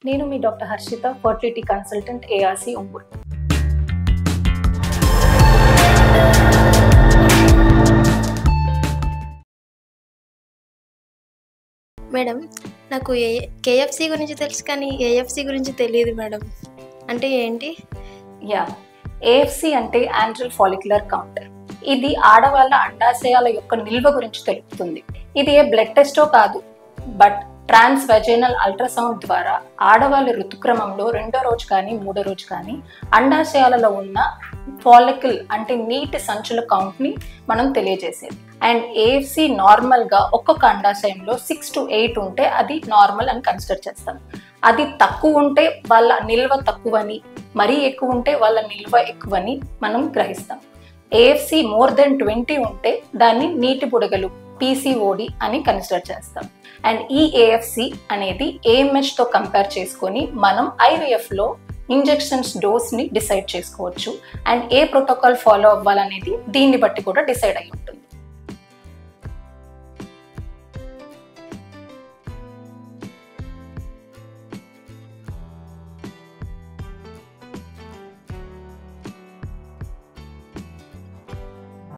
నేను మీ doctor Harshitha, fertility consultant, ARC Ongole. Madam, నాకు కేఎఫ్సి గురించి తెలుసు కానీ ఏఎఫ్సి గురించి తెలియదు మేడం. అంటే ఏంటి? ఏఎఫ్సి అంటే యాండ్రల్ ఫాలిక్యులర్ కౌంట్. ఇది ఆడవాళ్ళ అండాశయాల యొక్క నిల్వ గురించి తెలుపుతుంది. ఇది ఏ బ్లడ్ టెస్టో కాదు, బట్ ట్రాన్స్ వెజైనల్ అల్ట్రాసౌండ్ ద్వారా ఆడవాళ్ళ ఋతుక్రమంలో 2వ రోజు కానీ 3వ రోజు కానీ అండాశయాలలో ఉన్న ఫాలికల్ అంటే నీటి సంచుల కౌంట్ని మనం తెలియజేసేది. అండ్ ఏఎఫ్సి నార్మల్గా ఒక్కొక్క అండాశయంలో 6 to 8 ఉంటే అది నార్మల్ అని కన్సిడర్ చేస్తాం. అది తక్కువ ఉంటే వాళ్ళ నిల్వ తక్కువని, మరీ ఎక్కువ ఉంటే వాళ్ళ నిల్వ ఎక్కువని మనం గ్రహిస్తాం. ఏఎఫ్సి మోర్ దెన్ 20 ఉంటే దాన్ని నీటి బుడగలు, పీసీఓడి అని కన్సిడర్ చేస్తాం. అండ్ ఈ ఏఎఫ్సి అనేది ఏఎంహెచ్తో కంపేర్ చేసుకొని మనం ఐవీఎఫ్లో ఇంజెక్షన్స్ డోస్ని డిసైడ్ చేసుకోవచ్చు. అండ్ ఏ ప్రోటోకాల్ ఫాలో అవ్వాలనేది దీన్ని బట్టి కూడా డిసైడ్ అయి ఉంటుంది.